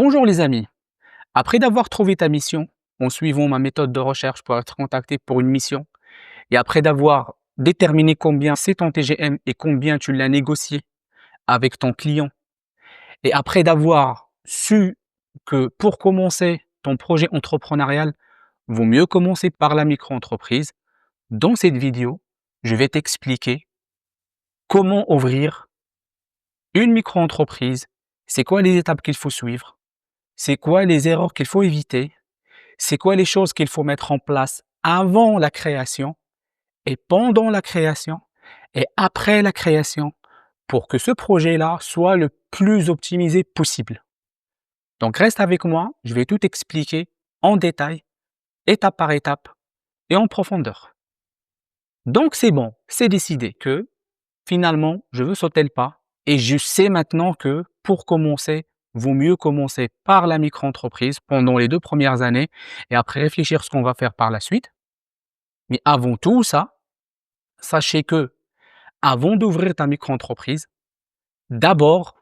Bonjour les amis, après d'avoir trouvé ta mission en suivant ma méthode de recherche pour être contacté pour une mission et après d'avoir déterminé combien c'est ton TGM et combien tu l'as négocié avec ton client et après d'avoir su que pour commencer ton projet entrepreneurial, vaut mieux commencer par la micro-entreprise, dans cette vidéo, je vais t'expliquer comment ouvrir une micro-entreprise, c'est quoi les étapes qu'il faut suivre, c'est quoi les erreurs qu'il faut éviter. C'est quoi les choses qu'il faut mettre en place avant la création et pendant la création et après la création pour que ce projet-là soit le plus optimisé possible. Donc reste avec moi, je vais tout expliquer en détail, étape par étape et en profondeur. Donc c'est bon, c'est décidé que finalement je veux sauter le pas et je sais maintenant que pour commencer, vaut mieux commencer par la micro-entreprise pendant les 2 premières années et après réfléchir ce qu'on va faire par la suite. Mais avant tout ça, sachez que avant d'ouvrir ta micro-entreprise, d'abord,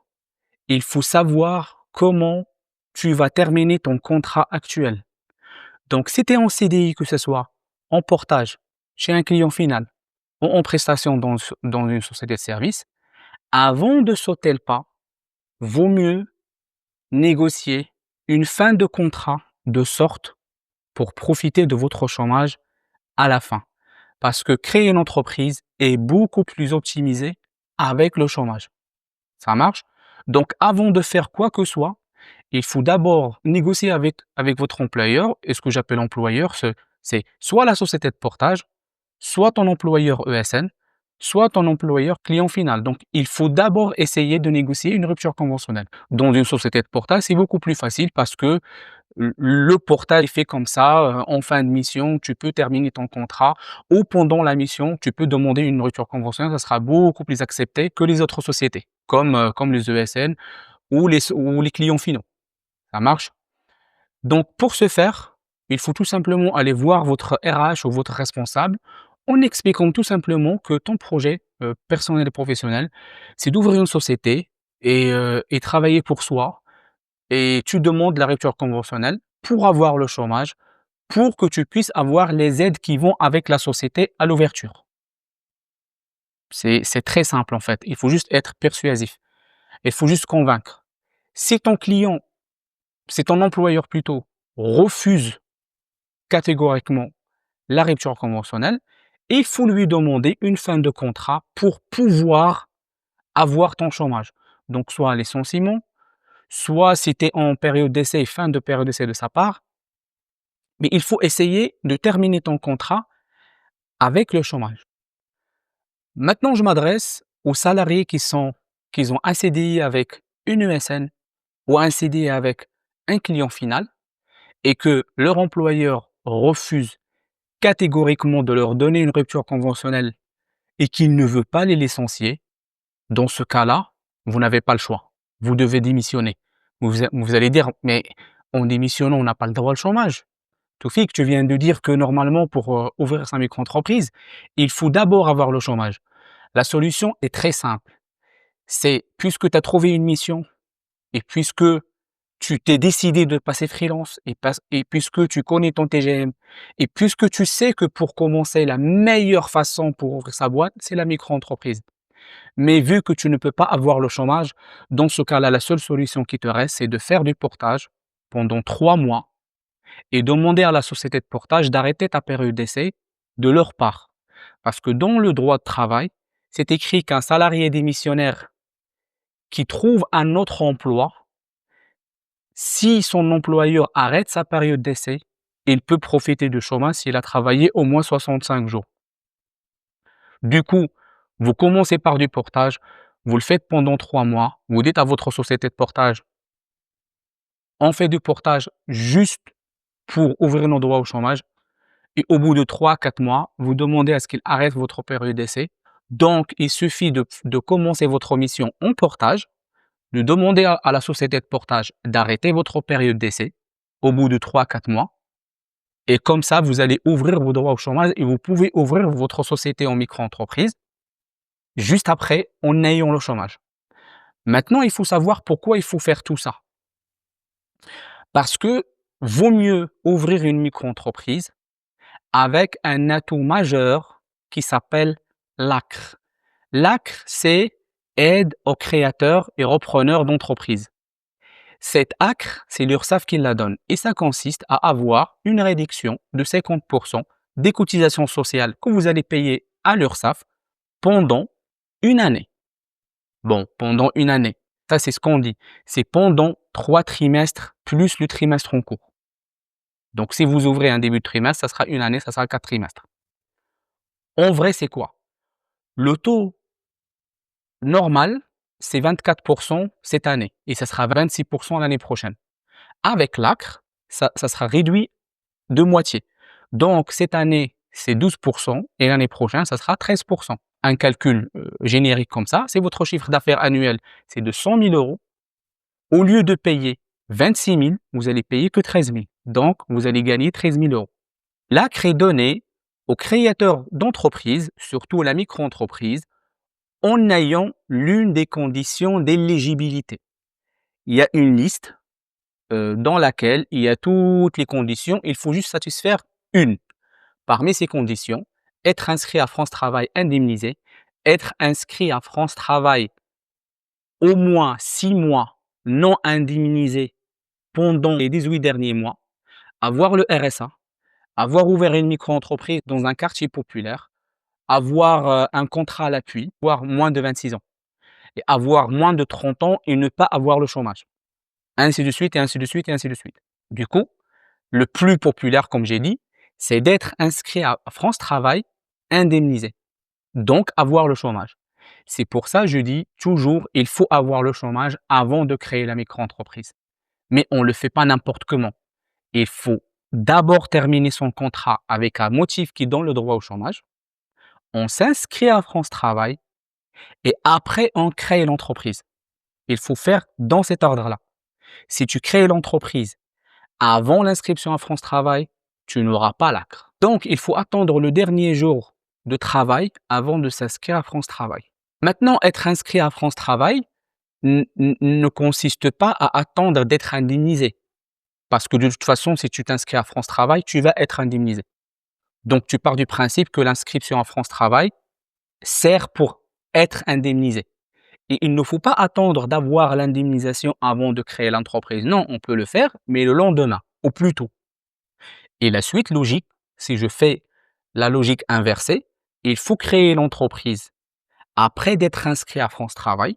il faut savoir comment tu vas terminer ton contrat actuel. Donc, si tu es en CDI, que ce soit en portage, chez un client final ou en prestation dans une société de service, avant de sauter le pas, vaut mieux négocier une fin de contrat de sorte pour profiter de votre chômage à la fin. Parce que créer une entreprise est beaucoup plus optimisé avec le chômage. Ça marche? Donc, avant de faire quoi que ce soit, il faut d'abord négocier avec votre employeur. Et ce que j'appelle employeur, c'est soit la société de portage, soit ton employeur ESN, soit ton employeur client final. Donc, il faut d'abord essayer de négocier une rupture conventionnelle. Dans une société de portage, c'est beaucoup plus facile parce que le portage est fait comme ça, en fin de mission, tu peux terminer ton contrat ou pendant la mission, tu peux demander une rupture conventionnelle, ça sera beaucoup plus accepté que les autres sociétés, comme les ESN ou les clients finaux. Ça marche? Donc pour ce faire, il faut tout simplement aller voir votre RH ou votre responsable en expliquant tout simplement que ton projet, personnel et professionnel, c'est d'ouvrir une société et travailler pour soi et tu demandes la rupture conventionnelle pour avoir le chômage, pour que tu puisses avoir les aides qui vont avec la société à l'ouverture. C'est très simple en fait, il faut juste être persuasif, il faut juste convaincre. Si ton client, si ton employeur plutôt, refuse catégoriquement la rupture conventionnelle, il faut lui demander une fin de contrat pour pouvoir avoir ton chômage. Donc soit un licenciement, soit si tu es en période d'essai, fin de période d'essai de sa part, mais il faut essayer de terminer ton contrat avec le chômage. Maintenant, je m'adresse aux salariés qui ont un CDI avec une ESN ou un CDI avec un client final et que leur employeur refuse catégoriquement de leur donner une rupture conventionnelle et qu'il ne veut pas les licencier. Dans ce cas-là, vous n'avez pas le choix. Vous devez démissionner. Vous allez dire, mais en démissionnant, on n'a pas le droit au chômage. Toufik, tu viens de dire que normalement, pour ouvrir sa micro-entreprise, il faut d'abord avoir le chômage. La solution est très simple. C'est puisque tu as trouvé une mission et puisque tu t'es décidé de passer freelance et puisque tu connais ton TGM et puisque tu sais que pour commencer, la meilleure façon pour ouvrir sa boîte, c'est la micro-entreprise. Mais vu que tu ne peux pas avoir le chômage, dans ce cas-là, la seule solution qui te reste, c'est de faire du portage pendant 3 mois et demander à la société de portage d'arrêter ta période d'essai de leur part. Parce que dans le droit de travail, c'est écrit qu'un salarié démissionnaire qui trouve un autre emploi, si son employeur arrête sa période d'essai, il peut profiter du chômage s'il a travaillé au moins 65 jours. Du coup, vous commencez par du portage, vous le faites pendant 3 mois, vous dites à votre société de portage, on fait du portage juste pour ouvrir nos droits au chômage et au bout de 3 4 mois, vous demandez à ce qu'il arrête votre période d'essai. Donc, il suffit de commencer votre mission en portage, de demander à la société de portage d'arrêter votre période d'essai au bout de 3 4 mois. Et comme ça, vous allez ouvrir vos droits au chômage et vous pouvez ouvrir votre société en micro-entreprise juste après en ayant le chômage. Maintenant, il faut savoir pourquoi il faut faire tout ça. Parce que vaut mieux ouvrir une micro-entreprise avec un atout majeur qui s'appelle l'ACRE. L'ACRE, c'est aide aux créateurs et repreneurs d'entreprises. Cette ACRE, c'est l'URSSAF qui la donne et ça consiste à avoir une réduction de 50% des cotisations sociales que vous allez payer à l'URSSAF pendant une année. Bon, pendant une année. Ça, c'est ce qu'on dit. C'est pendant 3 trimestres plus le trimestre en cours. Donc, si vous ouvrez un début de trimestre, ça sera une année, ça sera 4 trimestres. En vrai, c'est quoi? Le taux normal, c'est 24% cette année et ça sera 26% l'année prochaine. Avec l'ACRE, ça sera réduit de moitié. Donc, cette année, c'est 12% et l'année prochaine, ça sera 13%. Un calcul générique comme ça, c'est votre chiffre d'affaires annuel, c'est de 100 000 euros. Au lieu de payer 26 000, vous allez payer que 13 000. Donc, vous allez gagner 13 000 euros. L'ACRE est donné aux créateurs d'entreprises, surtout la micro-entreprise, en ayant l'une des conditions d'éligibilité. Il y a une liste dans laquelle il y a toutes les conditions, il faut juste satisfaire une. Parmi ces conditions, être inscrit à France Travail indemnisé, être inscrit à France Travail au moins 6 mois non indemnisé pendant les 18 derniers mois, avoir le RSA, avoir ouvert une micro-entreprise dans un quartier populaire, avoir un contrat à l'appui, avoir moins de 26 ans et avoir moins de 30 ans et ne pas avoir le chômage. Ainsi de suite et ainsi de suite et ainsi de suite. Du coup, le plus populaire, comme j'ai dit, c'est d'être inscrit à France Travail indemnisé. Donc, avoir le chômage. C'est pour ça que je dis toujours, il faut avoir le chômage avant de créer la micro-entreprise. Mais on ne le fait pas n'importe comment. Il faut d'abord terminer son contrat avec un motif qui donne le droit au chômage. On s'inscrit à France Travail et après, on crée l'entreprise. Il faut faire dans cet ordre-là. Si tu crées l'entreprise avant l'inscription à France Travail, tu n'auras pas l'ACRE. Donc, il faut attendre le dernier jour de travail avant de s'inscrire à France Travail. Maintenant, être inscrit à France Travail ne consiste pas à attendre d'être indemnisé. Parce que de toute façon, si tu t'inscris à France Travail, tu vas être indemnisé. Donc, tu pars du principe que l'inscription à France Travail sert pour être indemnisé. Et il ne faut pas attendre d'avoir l'indemnisation avant de créer l'entreprise. Non, on peut le faire, mais le lendemain, au plus tôt. Et la suite logique, si je fais la logique inversée, il faut créer l'entreprise après d'être inscrit à France Travail.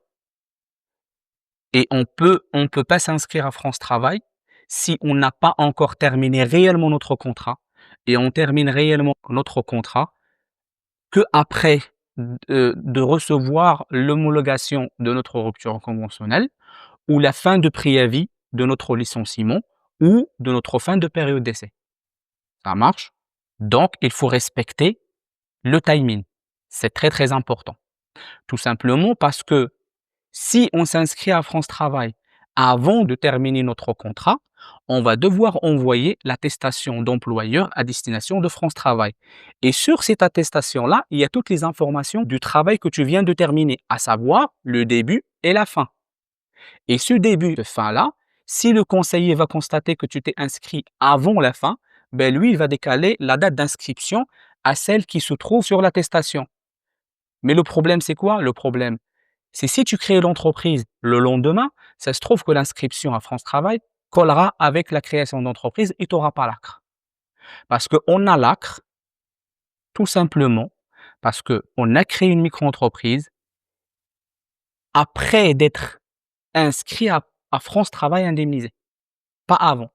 Et on peut pas s'inscrire à France Travail si on n'a pas encore terminé réellement notre contrat. Et on termine réellement notre contrat que après de recevoir l'homologation de notre rupture conventionnelle ou la fin de préavis de notre licenciement ou de notre fin de période d'essai. Ça marche? Donc, il faut respecter le timing. C'est très, très important. Tout simplement parce que si on s'inscrit à France Travail avant de terminer notre contrat, on va devoir envoyer l'attestation d'employeur à destination de France Travail. Et sur cette attestation-là, il y a toutes les informations du travail que tu viens de terminer, à savoir le début et la fin. Et ce début de fin-là, si le conseiller va constater que tu t'es inscrit avant la fin, ben lui, il va décaler la date d'inscription à celle qui se trouve sur l'attestation. Mais le problème, c'est quoi? Le problème, c'est si tu crées l'entreprise le lendemain, ça se trouve que l'inscription à France Travail collera avec la création d'entreprise et tu n'auras pas l'ACRE. Parce qu'on a l'ACRE, tout simplement, parce qu'on a créé une micro-entreprise après d'être inscrit à France Travail indemnisé, pas avant.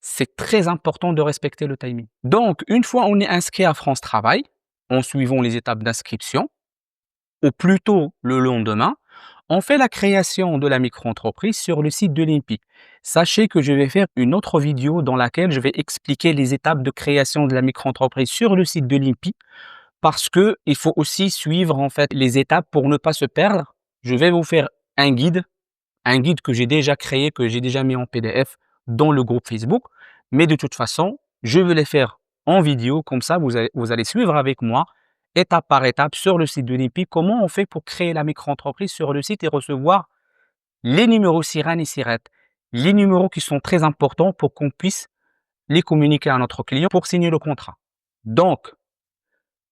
C'est très important de respecter le timing. Donc, une fois on est inscrit à France Travail, en suivant les étapes d'inscription, ou plutôt le lendemain, on fait la création de la micro-entreprise sur le site de l'INPI. Sachez que je vais faire une autre vidéo dans laquelle je vais expliquer les étapes de création de la micro-entreprise sur le site de l'INPI parce que il faut aussi suivre en fait les étapes pour ne pas se perdre. Je vais vous faire un guide que j'ai déjà créé, que j'ai déjà mis en PDF dans le groupe Facebook. Mais de toute façon, je vais les faire en vidéo, comme ça vous allez suivre avec moi étape par étape sur le site de l'INPI, comment on fait pour créer la micro-entreprise sur le site et recevoir les numéros SIREN et SIRET. les numéros qui sont très importants pour qu'on puisse les communiquer à notre client pour signer le contrat. Donc,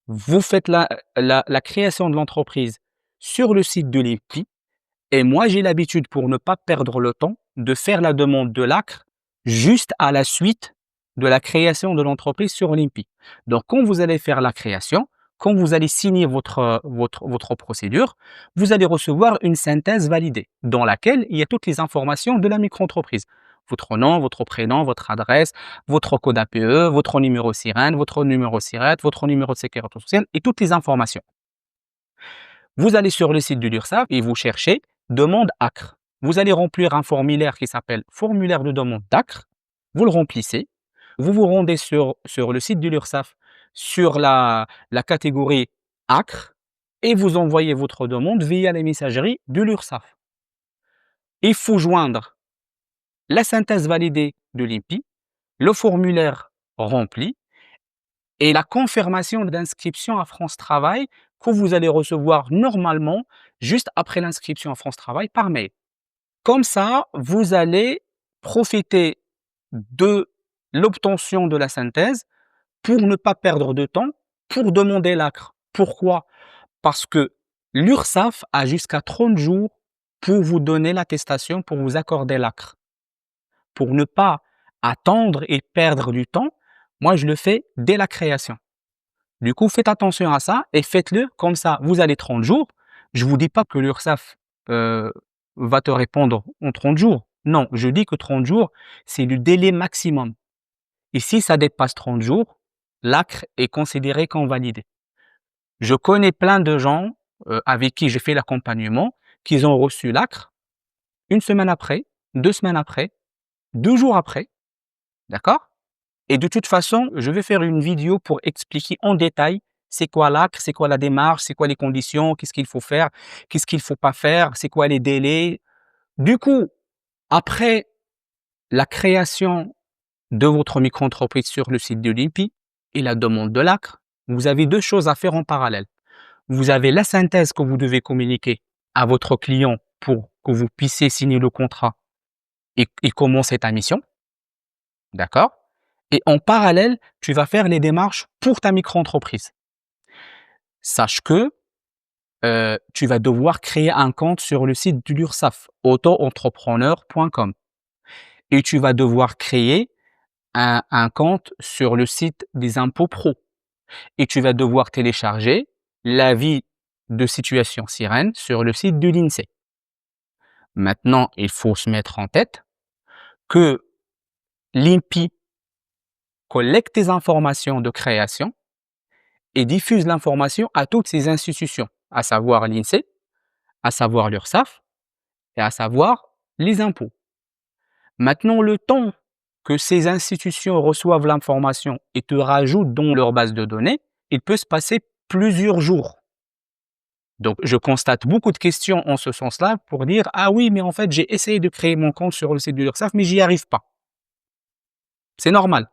vous faites la création de l'entreprise sur le site de l'INPI et moi, j'ai l'habitude, pour ne pas perdre le temps, de faire la demande de l'ACRE juste à la suite de la création de l'entreprise sur l'INPI. Donc, quand vous allez faire la création, quand vous allez signer votre procédure, vous allez recevoir une synthèse validée dans laquelle il y a toutes les informations de la micro-entreprise. Votre nom, votre prénom, votre adresse, votre code APE, votre numéro SIREN, votre numéro SIRET, votre numéro de sécurité sociale et toutes les informations. Vous allez sur le site de l'URSSAF et vous cherchez demande ACRE. Vous allez remplir un formulaire qui s'appelle formulaire de demande d'ACRE. Vous le remplissez. Vous vous rendez sur le site de l'URSSAF sur la catégorie ACRE et vous envoyez votre demande via les messageries de l'URSSAF. Il faut joindre la synthèse validée de l'INPI, le formulaire rempli et la confirmation d'inscription à France Travail que vous allez recevoir normalement juste après l'inscription à France Travail par mail. Comme ça, vous allez profiter de l'obtention de la synthèse pour ne pas perdre de temps pour demander l'ACRE. Pourquoi? Parce que l'URSSAF a jusqu'à 30 jours pour vous donner l'attestation, pour vous accorder l'ACRE. Pour ne pas attendre et perdre du temps, moi je le fais dès la création. Du coup, faites attention à ça et faites-le comme ça. Vous allez 30 jours. Je ne vous dis pas que l'URSSAF va te répondre en 30 jours. Non, je dis que 30 jours, c'est le délai maximum. Et si ça dépasse 30 jours, l'ACRE est considéré comme validé. Je connais plein de gens avec qui j'ai fait l'accompagnement qui ont reçu l'ACRE une semaine après, 2 semaines après, 2 jours après. D'accord? Et de toute façon, je vais faire une vidéo pour expliquer en détail c'est quoi l'ACRE, c'est quoi la démarche, c'est quoi les conditions, qu'est-ce qu'il faut faire, qu'est-ce qu'il ne faut pas faire, c'est quoi les délais. Du coup, après la création de votre micro-entreprise sur le site de l'INPI et la demande de l'ACRE, vous avez 2 choses à faire en parallèle. Vous avez la synthèse que vous devez communiquer à votre client pour que vous puissiez signer le contrat et commencer ta mission. D'accord? Et en parallèle, tu vas faire les démarches pour ta micro-entreprise. Sache que tu vas devoir créer un compte sur le site de l'URSSAF, auto-entrepreneur.com. Et tu vas devoir créer un compte sur le site des impôts pro. Et tu vas devoir télécharger l'avis de situation SIREN sur le site de l'INSEE. Maintenant, il faut se mettre en tête que l'INPI collecte tes informations de création et diffuse l'information à toutes ces institutions, à savoir l'INSEE, à savoir l'URSSAF et à savoir les impôts. Maintenant, le temps que ces institutions reçoivent l'information et te rajoutent dans leur base de données, il peut se passer plusieurs jours. Donc, je constate beaucoup de questions en ce sens-là pour dire « Ah oui, mais en fait, j'ai essayé de créer mon compte sur le site de l'URSSAF, mais j'y arrive pas. » C'est normal,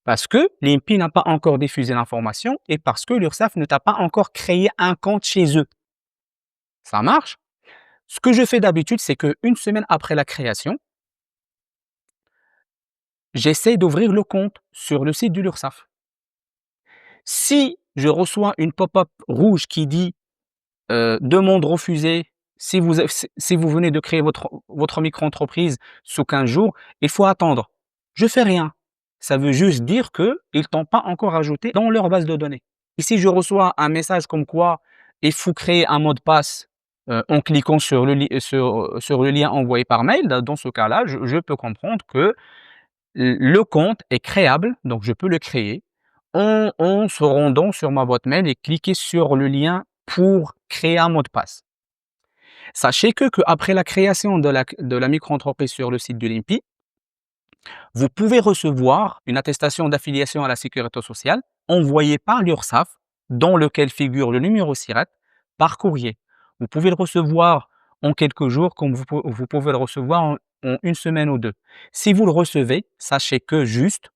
parce que l'INPI n'a pas encore diffusé l'information et parce que l'URSSAF ne t'a pas encore créé un compte chez eux. Ça marche? Ce que je fais d'habitude, c'est qu'une semaine après la création, j'essaie d'ouvrir le compte sur le site de l'URSSAF. Si je reçois une pop-up rouge qui dit demande refusée, si vous venez de créer votre micro-entreprise sous 15 jours, il faut attendre. Je fais rien. Ça veut juste dire qu'ils ne t'ont pas encore ajouté dans leur base de données. Et si je reçois un message comme quoi il faut créer un mot de passe en cliquant sur le lien envoyé par mail, dans ce cas-là, je peux comprendre que le compte est créable, donc je peux le créer en se rendant sur ma boîte mail et cliquer sur le lien pour créer un mot de passe. Sachez que après la création de la micro-entreprise sur le site de l'INPI, vous pouvez recevoir une attestation d'affiliation à la sécurité sociale envoyée par l'URSSAF, dans lequel figure le numéro SIRET, par courrier. Vous pouvez le recevoir en quelques jours, comme vous pouvez le recevoir en une semaine ou deux. Si vous le recevez, sachez que juste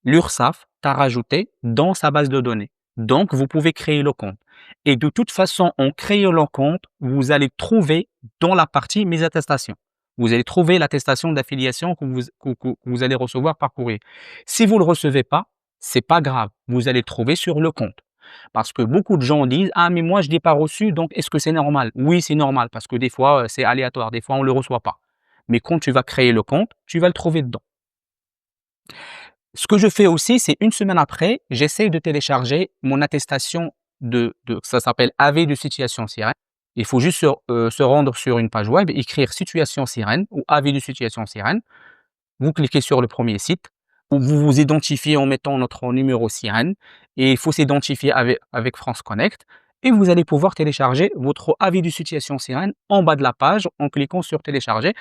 l'URSSAF t'a rajouté dans sa base de données. Donc, vous pouvez créer le compte. Et de toute façon, en créant le compte, vous allez trouver dans la partie « Mes attestations ». Vous allez trouver l'attestation d'affiliation que vous allez recevoir par courrier. Si vous ne le recevez pas, c'est pas grave, vous allez le trouver sur le compte. Parce que beaucoup de gens disent: «Ah mais moi je ne l'ai pas reçu, donc est-ce que c'est normal?» Oui, c'est normal parce que des fois, c'est aléatoire, des fois on ne le reçoit pas. Mais quand tu vas créer le compte, tu vas le trouver dedans. Ce que je fais aussi, c'est une semaine après, j'essaye de télécharger mon attestation de ça s'appelle avis de situation sirène. Il faut juste se rendre sur une page web, écrire situation sirène ou avis de situation sirène. Vous cliquez sur le premier site où vous vous identifiez en mettant notre numéro sirène et il faut s'identifier avec France Connect et vous allez pouvoir télécharger votre avis de situation sirène en bas de la page en cliquant sur télécharger.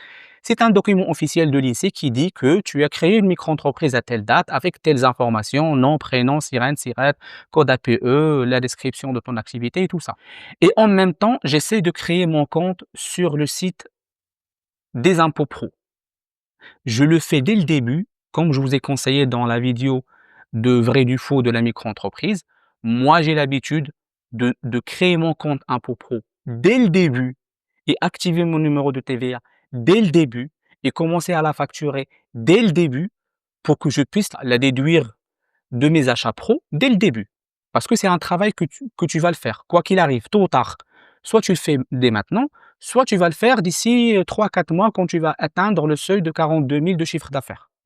C'est un document officiel de l'INSEE qui dit que tu as créé une micro-entreprise à telle date avec telles informations, nom, prénom, sirène, sirette, code APE, la description de ton activité et tout ça. Et en même temps, j'essaie de créer mon compte sur le site des impôts pro. Je le fais dès le début, comme je vous ai conseillé dans la vidéo de vrai du faux de la micro-entreprise. Moi, j'ai l'habitude de créer mon compte impôt pro dès le début et activer mon numéro de TVA dès le début et commencer à la facturer dès le début pour que je puisse la déduire de mes achats pro dès le début. Parce que c'est un travail que tu vas le faire, quoi qu'il arrive, tôt ou tard. Soit tu le fais dès maintenant, soit tu vas le faire d'ici 3 4 mois quand tu vas atteindre le seuil de 42 000 de chiffre d'affaires.